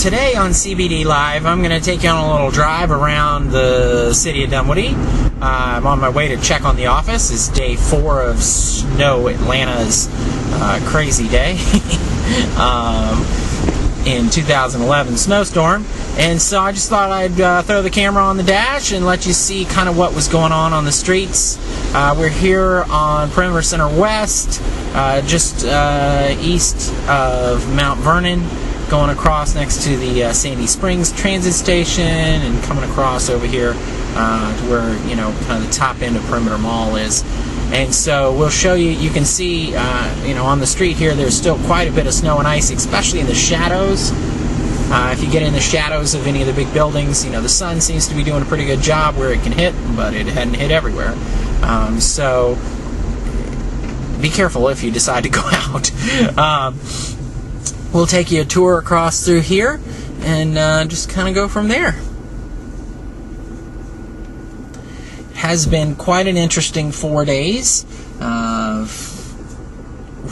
Today on CBDLive, I'm going to take you on a little drive around the city of Dunwoody. I'm on my way to check on the office. It's day 4 of Snow Atlanta's crazy day in 2011 snowstorm. And so I just thought I'd throw the camera on the dash and let you see kind of what was going on the streets. We're here on Perimeter Center West, just east of Mount Vernon, going across next to the Sandy Springs transit station and coming across over here to where, you know, kind of the top end of Perimeter Mall is. And so we'll show you, you can see, you know, on the street here, there's still quite a bit of snow and ice, especially in the shadows. If you get in the shadows of any of the big buildings, you know, the sun seems to be doing a pretty good job where it can hit, but it hadn't hit everywhere. So be careful if you decide to go out. We'll take you a tour across through here and just kind of go from there. It has been quite an interesting 4 days of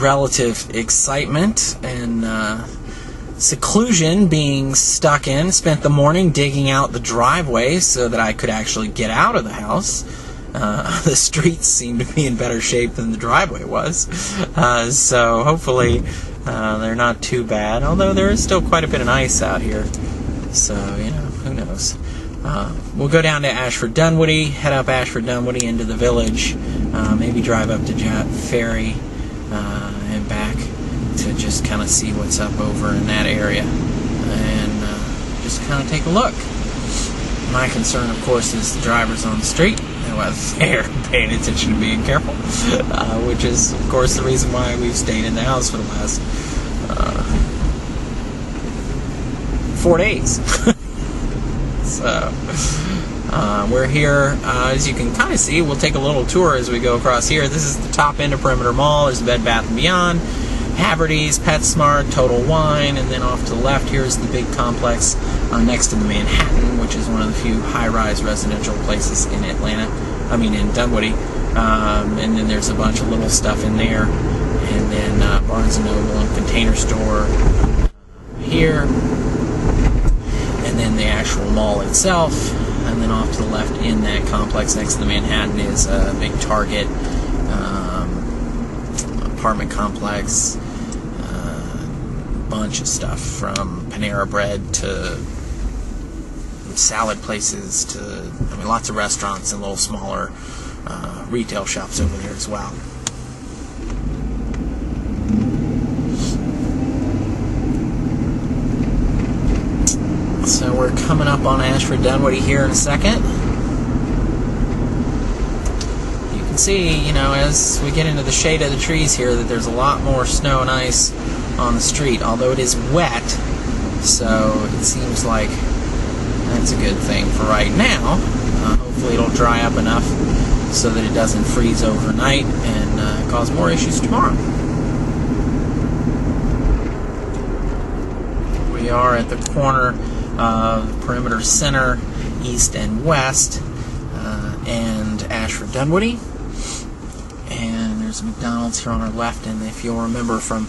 relative excitement and seclusion, being stuck in. Spent the morning digging out the driveway so that I could actually get out of the house. The streets seem to be in better shape than the driveway was, so hopefully they're not too bad, although there is still quite a bit of ice out here, so, you know, who knows. We'll go down to Ashford Dunwoody, head up Ashford Dunwoody into the village, maybe drive up to Jet Ferry and back to just kind of see what's up over in that area and just kind of take a look. My concern, of course, is the drivers on the street. They're paying attention to being careful, which is, of course, the reason why we've stayed in the house for the last 4 days. So we're here, as you can kind of see. We'll take a little tour as we go across here. This is the top end of Perimeter Mall. There's Bed Bath & Beyond, Haverty's, PetSmart, Total Wine, and then off to the left here's the big complex next to the Manhattan, which is one of the few high-rise residential places in in Dunwoody. And then there's a bunch of little stuff in there, and then Barnes & Noble and Container Store here, and then the actual mall itself, and then off to the left in that complex next to the Manhattan is a big Target apartment complex, bunch of stuff from Panera Bread to salad places to, I mean, lots of restaurants and little smaller retail shops over there as well. So we're coming up on Ashford Dunwoody here in a second. You can see, you know, as we get into the shade of the trees here, that there's a lot more snow and ice on the street, although it is wet, so it seems like that's a good thing for right now. Hopefully it'll dry up enough so that it doesn't freeze overnight and cause more issues tomorrow. We are at the corner of Perimeter Center, East and West, and Ashford Dunwoody. And there's a McDonald's here on our left, and if you'll remember from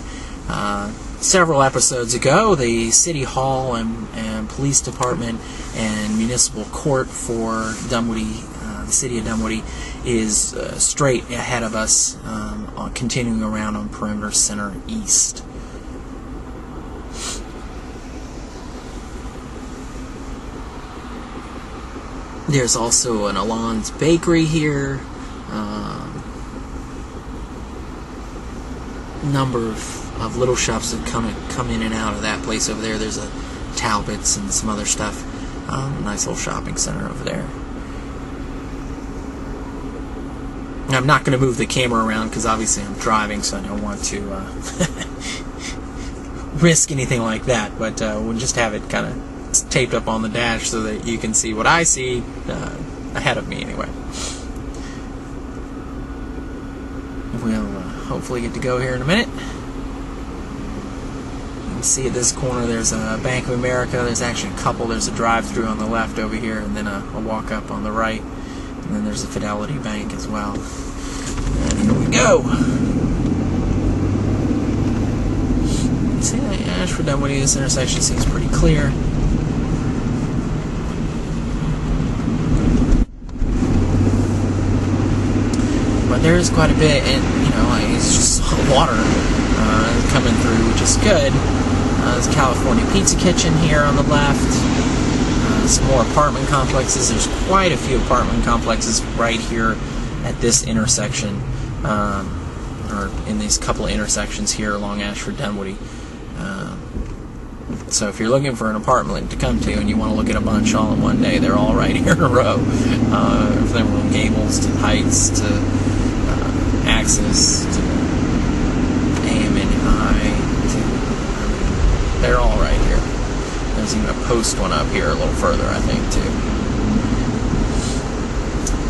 several episodes ago, the City Hall and Police Department and Municipal Court for Dunwoody, the City of Dunwoody, is straight ahead of us, continuing around on Perimeter Center East. There's also an Alon's Bakery here. Number of little shops that come in and out of that place over there. There's a Talbot's and some other stuff. Nice little shopping center over there. I'm not going to move the camera around because obviously I'm driving, so I don't want to risk anything like that. But we'll just have it kind of taped up on the dash so that you can see what I see ahead of me anyway. We'll hopefully get to go here in a minute. You can see at this corner there's a Bank of America. There's actually a couple. There's a drive-through on the left over here, and then a walk-up on the right. And then there's a Fidelity Bank as well. And here we go. See, for Dunwoody. This intersection seems pretty clear. But there is quite a bit, and it's just water coming through, which is good. There's California Pizza Kitchen here on the left. Some more apartment complexes. There's quite a few apartment complexes right here at this intersection, or in these couple of intersections here along Ashford Dunwoody. So if you're looking for an apartment to come to and you want to look at a bunch all in one day, they're all right here in a row. From Gables to Heights to Axis to AM and I, they're all right here. There's even a post one up here a little further, I think, too.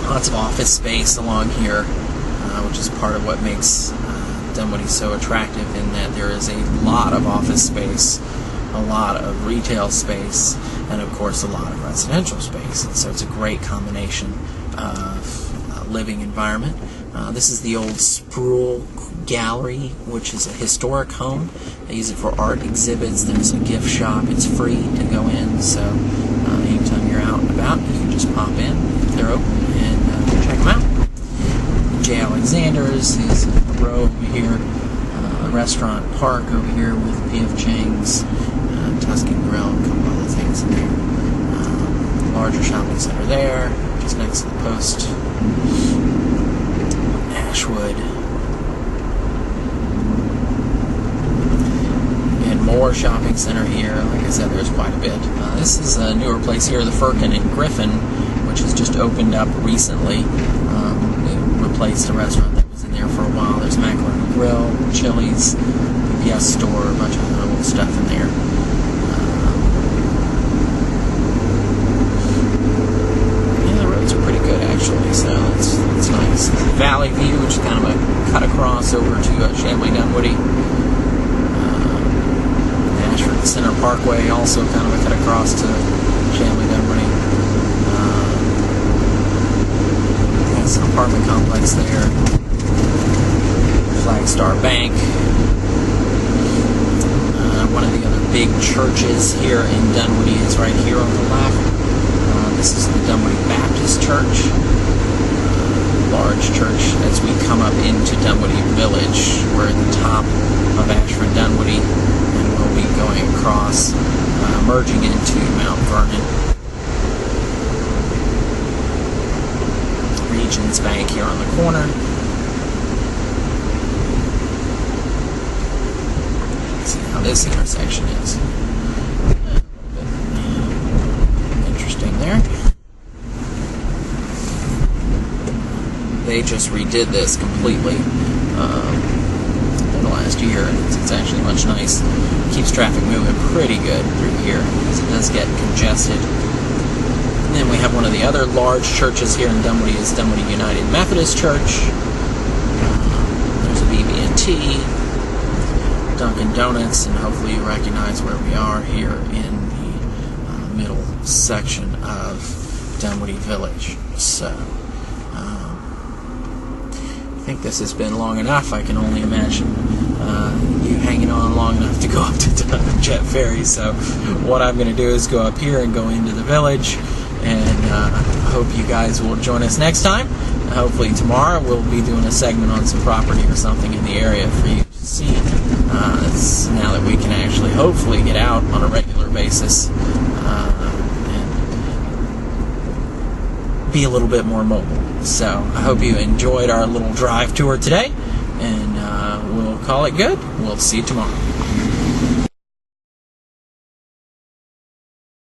Lots of office space along here, which is part of what makes Dunwoody so attractive, in that there is a lot of office space, a lot of retail space, and of course a lot of residential space. And so it's a great combination of living environment. This is the old Sproul Gallery, which is a historic home. They use it for art exhibits. There's a gift shop. It's free to go in, so anytime you're out and about, you can just pop in if they're open and check them out. J. Alexander's is a row over here. A restaurant park over here with P.F. Chang's, Tuscan Grill, and a couple other things in there. Larger shopping center there, just next to the post. Ashwood. And more shopping center here. Like I said, there's quite a bit. This is a newer place here, the Firkin in Griffin, which has just opened up recently. It replaced a restaurant that was in there for a while. There's Macaron Grill, Chili's, UPS store, a bunch of other little stuff in there. Actually, so it's nice. Valley View, which is kind of a cut across over to Chamblee Dunwoody. Ashford Center Parkway, also kind of a cut across to Chamblee Dunwoody. That's an apartment complex there. Flagstar Bank. One of the other big churches here in Dunwoody is right here on the left. This is the Dunwoody Baptist Church, large church. As we come up into Dunwoody Village, we're at the top of Ashford Dunwoody, and we'll be going across, merging into Mount Vernon. Regions Bank here on the corner. Let's see how this intersection is. There. They just redid this completely in the last year, and it's actually much nice. Keeps traffic moving pretty good through here because it does get congested. And then we have one of the other large churches here in Dunwoody is Dunwoody United Methodist Church. There's a BB&T, Dunkin' Donuts, and hopefully you recognize where we are here in the middle section of Dunwoody Village. So I think this has been long enough. I can only imagine you hanging on long enough to go up to Jet Ferry. So what I'm going to do is go up here and go into the village, and I hope you guys will join us next time. Hopefully tomorrow we'll be doing a segment on some property or something in the area for you to see. It's now that we can actually hopefully get out on a regular basis and be a little bit more mobile. So I hope you enjoyed our little drive tour today, and we'll call it good. We'll see you tomorrow.